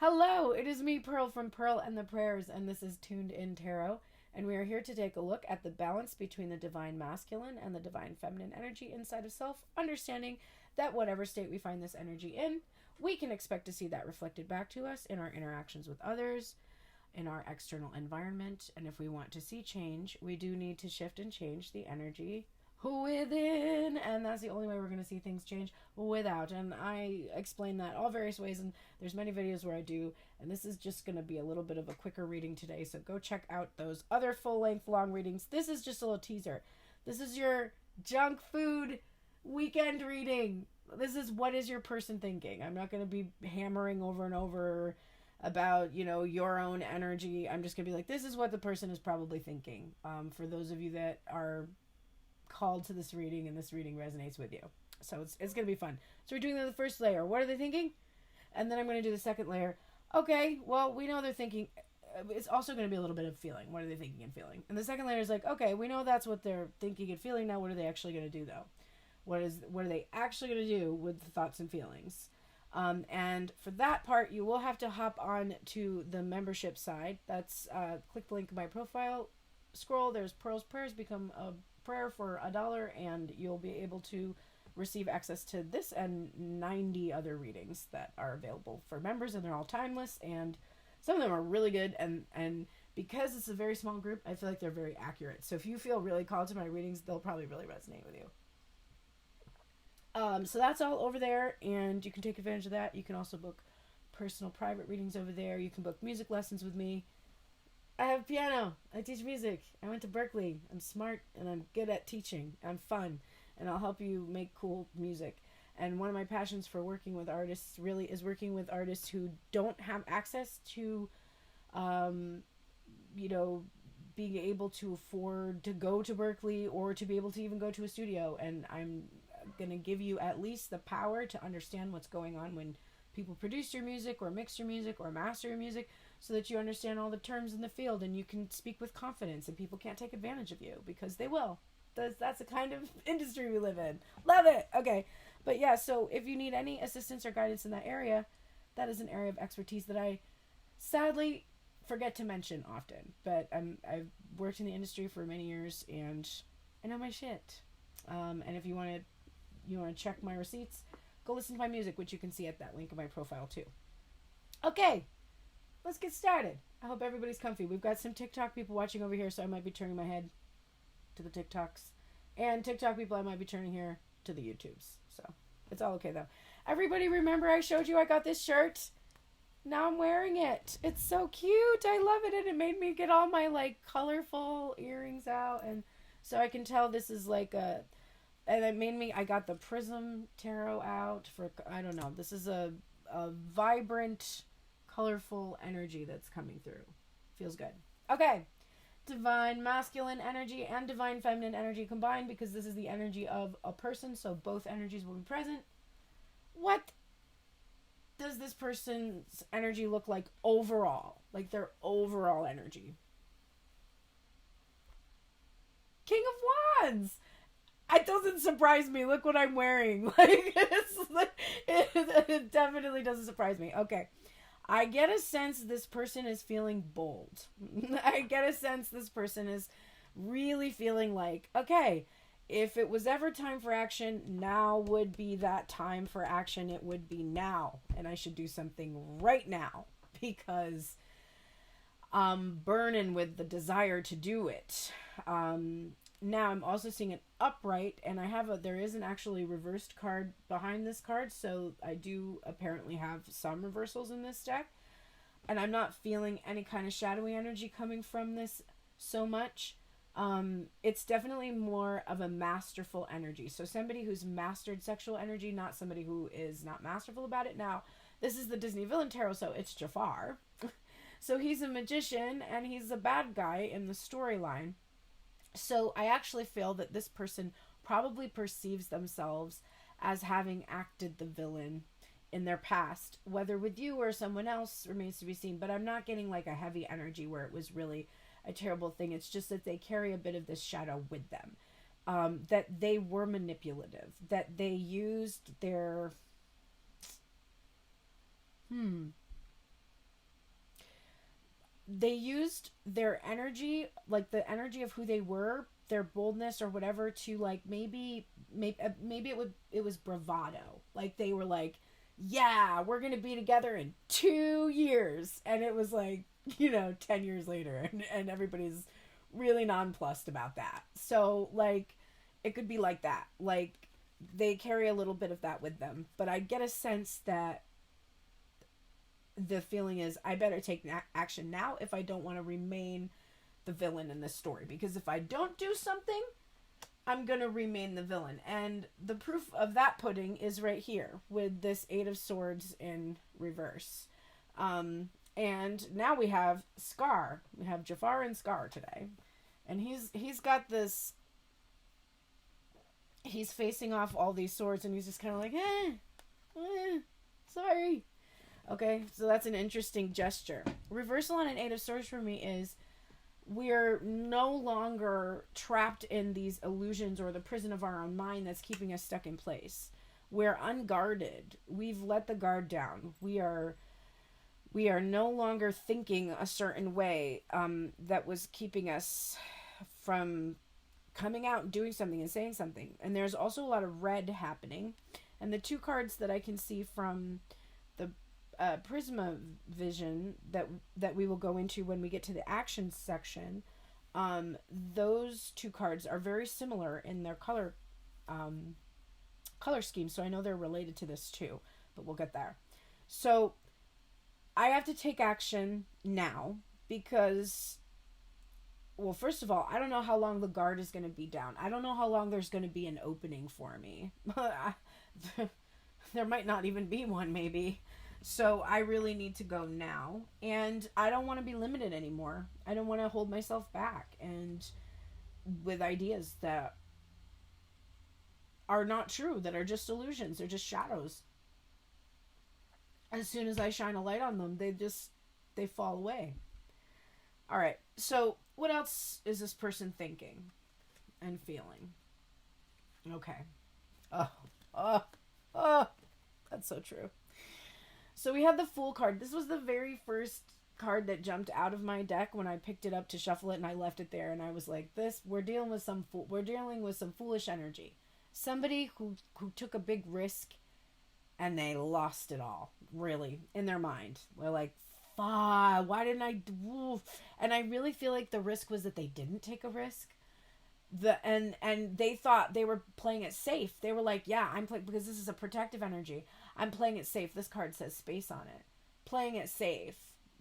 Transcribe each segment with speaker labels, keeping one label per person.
Speaker 1: Hello, it is me, Pearl from Pearl and the Prayers, and this is Tuned In Tarot. And we are here to take a look at the balance between the divine masculine and the divine feminine energy inside of self, understanding that whatever state we find this energy in, we can expect to see that reflected back to us in our interactions with others, in our external environment. And if we want to see change, we do need to shift and change the energy within, and that's the only way we're going to see things change without. And I explain that all various ways, and there's many videos where I do, and this is just going to be a little bit of a quicker reading today, so go check out those other full-length long readings. This is just a little teaser. This is your junk food weekend reading. This is what is your person thinking. I'm not going to be hammering over and over about, your own energy. I'm just going to be like, this is what the person is probably thinking. For those of you that are called to this reading and this reading resonates with you. So it's going to be fun. So we're doing the first layer. What are they thinking? And then I'm going to do the second layer. Okay, well, we know they're thinking. It's also going to be a little bit of feeling. What are they thinking and feeling? And the second layer is like, okay, we know that's what they're thinking and feeling. Now, what are they actually going to do, though? What are they actually going to do with the thoughts and feelings? And for that part, you will have to hop on to the membership side. That's click the link in my profile. Scroll. There's Pearl's Prayers. Become a prayer for $1, and you'll be able to receive access to this and 90 other readings that are available for members, and they're all timeless, and some of them are really good, and because it's a very small group, I feel like they're very accurate. So if you feel really called to my readings, they'll probably really resonate with you. So that's all over there, and you can take advantage of that. You can also book personal private readings over there. You can book music lessons with me. I have piano. I teach music. I went to Berkeley. I'm smart and I'm good at teaching. I'm fun, and I'll help you make cool music. And one of my passions for working with artists really is working with artists who don't have access to, being able to afford to go to Berkeley or to be able to even go to a studio. And I'm going to give you at least the power to understand what's going on when people produce your music or mix your music or master your music, so that you understand all the terms in the field and you can speak with confidence and people can't take advantage of you, because they will. That's the kind of industry we live in. Love it. Okay. But yeah, so if you need any assistance or guidance in that area, that is an area of expertise that I sadly forget to mention often. But I've worked in the industry for many years and I know my shit. And if you want to check my receipts, go listen to my music, which you can see at that link in my profile too. Okay, let's get started. I hope everybody's comfy. We've got some TikTok people watching over here, so I might be turning my head to the TikToks. And TikTok people, I might be turning here to the YouTubes. So it's all okay, though. Everybody remember I showed you I got this shirt? Now I'm wearing it. It's so cute. I love it. And it made me get all my, colorful earrings out. And so I can tell this is and it made me, I got the Prism Tarot out for, I don't know. This is a vibrant, colorful energy that's coming through. Feels good. Okay. Divine masculine energy and divine feminine energy combined, because this is the energy of a person, so both energies will be present. What does this person's energy look like overall? Like their overall energy. King of Wands! It doesn't surprise me. Look what I'm wearing. It definitely doesn't surprise me. Okay. I get a sense this person is feeling bold. I get a sense this person is really feeling like, okay, if it was ever time for action, now would be that time for action. It would be now. And I should do something right now, because I'm burning with the desire to do it. Now I'm also seeing an upright, and there is an actually reversed card behind this card, so I do apparently have some reversals in this deck, and I'm not feeling any kind of shadowy energy coming from this so much. It's definitely more of a masterful energy, so somebody who's mastered sexual energy, not somebody who is not masterful about it. Now, this is the Disney villain tarot, so it's Jafar. So he's a magician, and he's a bad guy in the storyline. So I actually feel that this person probably perceives themselves as having acted the villain in their past, whether with you or someone else remains to be seen. But I'm not getting like a heavy energy where it was really a terrible thing. It's just that they carry a bit of this shadow with them, that they were manipulative, that they used their they used their energy, like the energy of who they were, their boldness or whatever, to like maybe it was bravado. Like they were like, yeah, we're gonna be together in 2 years, and it was like, 10 years later, and everybody's really nonplussed about that. So like it could be like that. Like they carry a little bit of that with them, but I get a sense that the feeling is I better take action now if I don't want to remain the villain in this story, because if I don't do something, I'm gonna remain the villain. And the proof of that pudding is right here with this 8 of Swords in reverse. And now we have Scar. We have Jafar and Scar today, and he's got this. He's facing off all these swords, and he's just kind of like, sorry. Okay, so that's an interesting gesture. Reversal on an 8 of Swords for me is we're no longer trapped in these illusions or the prison of our own mind that's keeping us stuck in place. We're unguarded. We've let the guard down. We are no longer thinking a certain way that was keeping us from coming out and doing something and saying something. And there's also a lot of red happening. And the 2 cards that I can see from the Prisma vision that we will go into when we get to the action section, those 2 cards are very similar in their color scheme, so I know they're related to this too, but we'll get there. So I have to take action now because, well, first of all, I don't know how long the guard is going to be down. I don't know how long there's going to be an opening for me. There might not even be one, maybe. So I really need to go now, and I don't want to be limited anymore. I don't want to hold myself back and with ideas that are not true, that are just illusions, they're just shadows. As soon as I shine a light on them, they fall away. All right, so what else is this person thinking and feeling? Okay. That's so true. So we have the Fool card. This was the very first card that jumped out of my deck when I picked it up to shuffle it, and I left it there, and I was like, we're dealing with some foolish energy. Somebody who took a big risk and they lost it all, really, in their mind. They're like, fuck, why didn't I do? And I really feel like the risk was that they didn't take a risk. And they thought they were playing it safe. They were like, yeah, I'm playing, because this is a protective energy, I'm playing it safe. This card says space on it. Playing it safe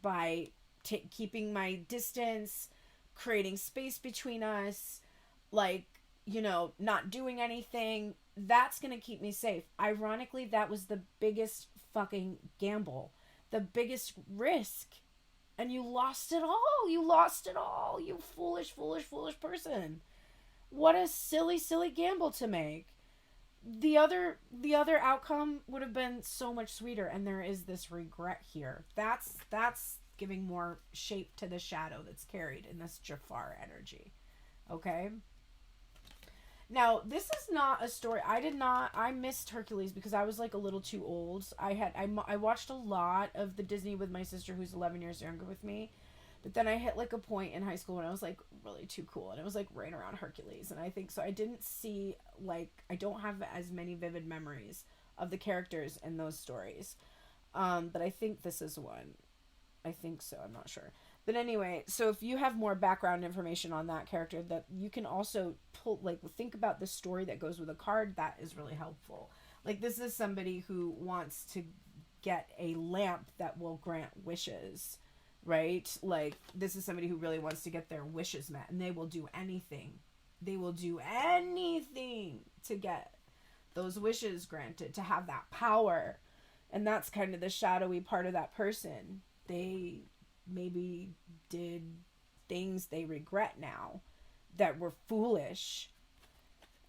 Speaker 1: by keeping my distance, creating space between us, like, not doing anything. That's going to keep me safe. Ironically, that was the biggest fucking gamble, the biggest risk. And you lost it all. You lost it all. You foolish, foolish, foolish person. What a silly, silly gamble to make. The other outcome would have been so much sweeter, and there is this regret here. That's giving more shape to the shadow that's carried in this Jafar energy. Okay? Now, this is not a story. I missed Hercules because I was like a little too old. I watched a lot of the Disney with my sister who's 11 years younger with me. But then I hit like a point in high school when I was like really too cool, and it was like right around Hercules. And I think so I didn't see, like, I don't have as many vivid memories of the characters in those stories. But I think this is one. I think so. I'm not sure. But anyway, so if you have more background information on that character, that you can also think about the story that goes with a card, that is really helpful. Like, this is somebody who wants to get a lamp that will grant wishes, right? Like, this is somebody who really wants to get their wishes met, and they will do anything. They will do anything to get those wishes granted, to have that power. And that's kind of the shadowy part of that person. They maybe did things they regret now that were foolish.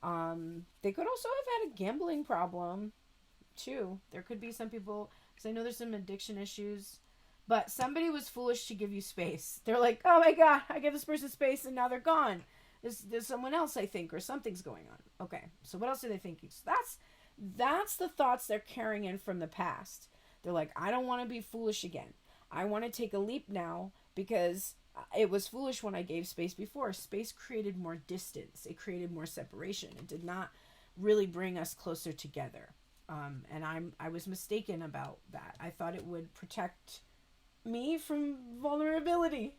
Speaker 1: They could also have had a gambling problem too. There could be some people, because I know there's some addiction issues, but somebody was foolish to give you space. They're like, oh my god, I gave this person space and now they're gone. There's someone else, I think, or something's going on. Okay, so what else are they thinking? So that's the thoughts they're carrying in from the past. They're like, I don't want to be foolish again. I want to take a leap now because it was foolish when I gave space before. Space created more distance. It created more separation. It did not really bring us closer together. And I was mistaken about that. I thought it would protect me from vulnerability.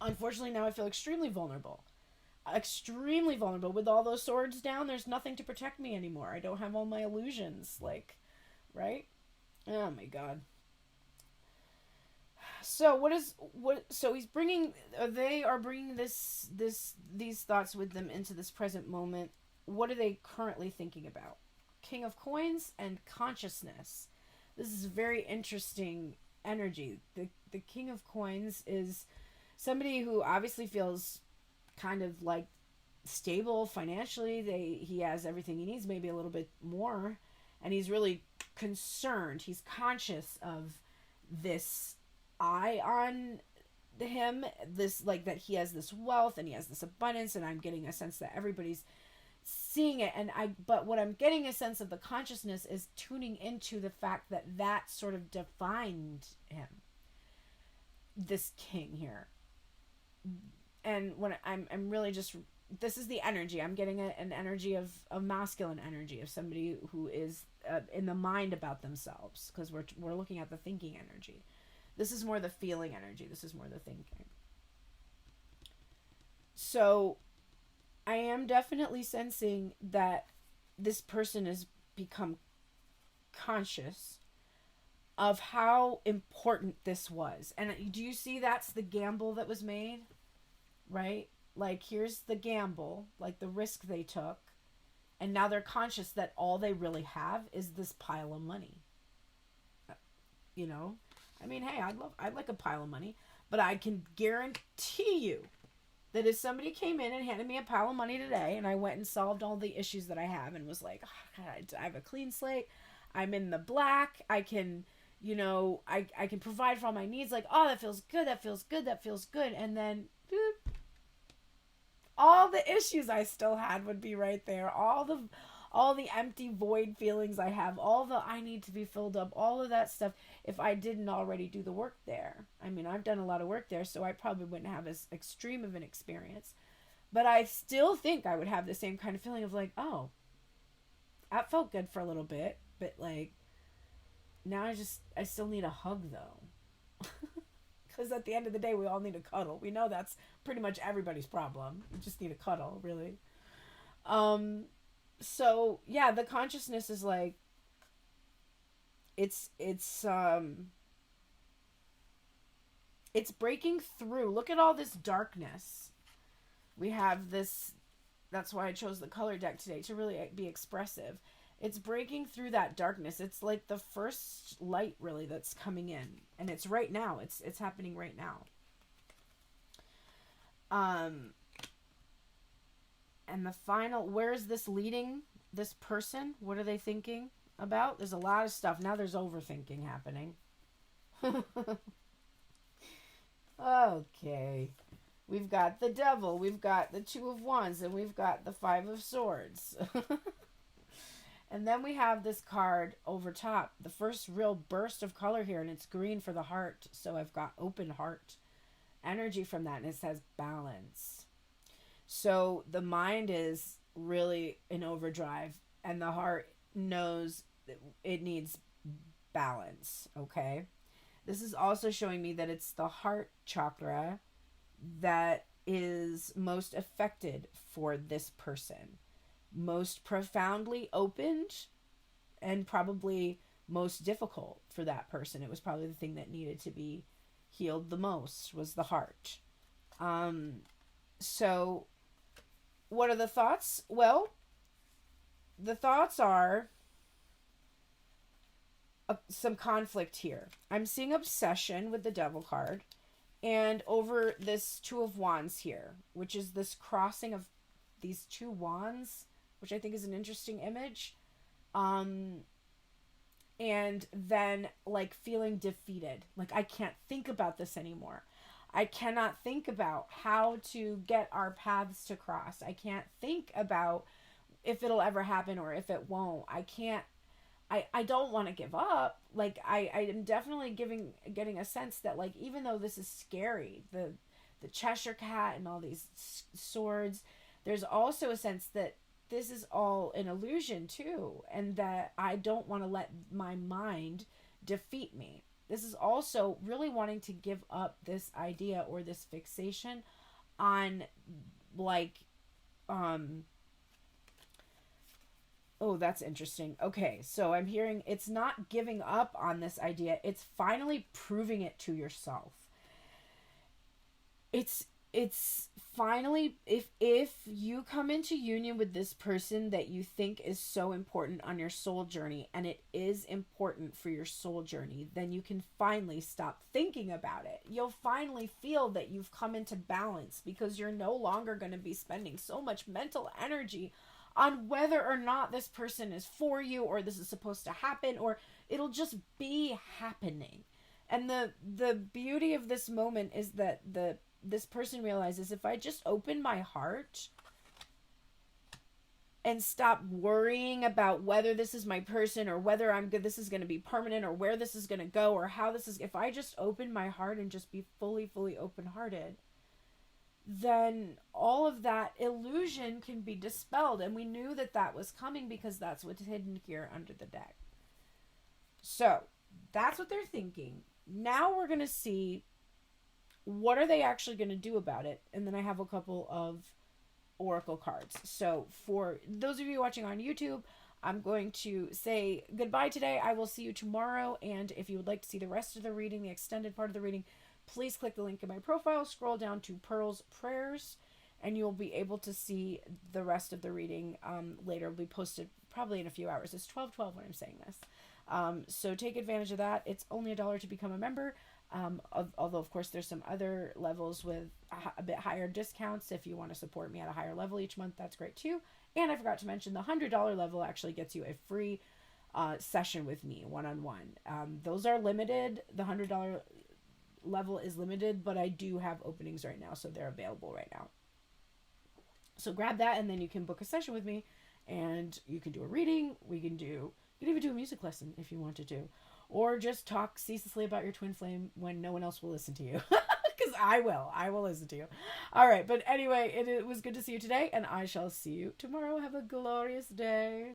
Speaker 1: Unfortunately, now I feel extremely vulnerable. Extremely vulnerable. With all those swords down, there's nothing to protect me anymore. I don't have all my illusions. Like, right? Oh my god. So so they are bringing these thoughts with them into this present moment. What are they currently thinking about? King of Coins and consciousness. This is very interesting energy. The King of Coins is somebody who obviously feels kind of like stable financially. He has everything he needs, maybe a little bit more, and he's really concerned. He's conscious of this eye on him, this, like, that he has this wealth and he has this abundance, and I'm getting a sense that everybody's seeing it. But what I'm getting a sense of the consciousness is tuning into the fact that sort of defined him, this king here. And when I'm really just, this is the energy I'm getting, an energy of masculine energy, of somebody who is in the mind about themselves, because we're looking at the thinking energy. This is more the feeling energy. This is more the thinking. So I am definitely sensing that this person has become conscious of how important this was. And do you see that's the gamble that was made? Right? Like, here's the gamble, like the risk they took. And now they're conscious that all they really have is this pile of money. You know? I mean, hey, I'd like a pile of money, but I can guarantee you that if somebody came in and handed me a pile of money today and I went and solved all the issues that I have and was like, oh, God, I have a clean slate, I'm in the black, I can, I can provide for all my needs, like, oh, that feels good, that feels good, that feels good. And then, boop, all the issues I still had would be right there. All the empty void feelings I have, all the I need to be filled up, all of that stuff, if I didn't already do the work there. I mean, I've done a lot of work there, so I probably wouldn't have as extreme of an experience. But I still think I would have the same kind of feeling of like, oh, that felt good for a little bit, but like, now I still need a hug though. Because at the end of the day, we all need a cuddle. We know that's pretty much everybody's problem. We just need a cuddle, really. So yeah, the consciousness is like, it's breaking through. Look at all this darkness. We have this, that's why I chose the color deck today, to really be expressive. It's breaking through that darkness. It's like the first light really that's coming in, and it's right now. It's happening right now. And the final, where is this leading this person? What are they thinking about? There's a lot of stuff. Now there's overthinking happening. Okay. We've got the devil. We've got the Two of Wands. And we've got the Five of Swords. And then we have this card over top. The first real burst of color here. And it's green for the heart. So I've got open heart energy from that. And it says balance. So the mind is really in overdrive, and the heart knows that it needs balance, okay? This is also showing me that it's the heart chakra that is most affected for this person. Most profoundly opened, and probably most difficult for that person. It was probably the thing that needed to be healed the most, was the heart. So what are the thoughts? Well, the thoughts are some conflict here. I'm seeing obsession with the devil card, and over this Two of Wands here, which is this crossing of these two wands, which I think is an interesting image. And then like feeling defeated. Like, I can't think about this anymore. I cannot think about how to get our paths to cross. I can't think about if it'll ever happen or if it won't. I can't I don't want to give up. Like I am definitely getting a sense that, like, even though this is scary, the Cheshire Cat and all these swords, there's also a sense that this is all an illusion too, and that I don't want to let my mind defeat me. This is also really wanting to give up this idea or this fixation on, like, oh, that's interesting. Okay, so I'm hearing it's not giving up on this idea, it's finally proving it to yourself. It's finally, if you come into union with this person that you think is so important on your soul journey, and it is important for your soul journey, then you can finally stop thinking about it. You'll finally feel that you've come into balance, because you're no longer going to be spending so much mental energy on whether or not this person is for you, or this is supposed to happen, or it'll just be happening. And the beauty of this moment is that this person realizes, if I just open my heart and stop worrying about whether this is my person, or whether this is going to be permanent, or where this is going to go, or how this is, if I just open my heart and just be fully open-hearted, then all of that illusion can be dispelled. And we knew that that was coming, because that's what's hidden here under the deck. So that's what they're thinking. Now we're going to see, what are they actually going to do about it? And then I have a couple of oracle cards. So for those of you watching on YouTube, I'm going to say goodbye today. I will see you tomorrow. And if you would like to see the rest of the reading, the extended part of the reading, please click the link in my profile, scroll down to Pearl's Prayers, and you'll be able to see the rest of the reading later. It'll be posted probably in a few hours. It's 12:12 when I'm saying this. So take advantage of that. It's only $1 to become a member. Although, of course, there's some other levels with a bit higher discounts. If you want to support me at a higher level each month, that's great too. And I forgot to mention, the $100 level actually gets you a free session with me, one-on-one. Those are limited. The $100 level is limited, but I do have openings right now, so they're available right now. So grab that, and then you can book a session with me, and you can do a reading. You can even do a music lesson if you wanted to. Or just talk ceaselessly about your twin flame when no one else will listen to you. Because I will listen to you. All right. But anyway, it was good to see you today, and I shall see you tomorrow. Have a glorious day.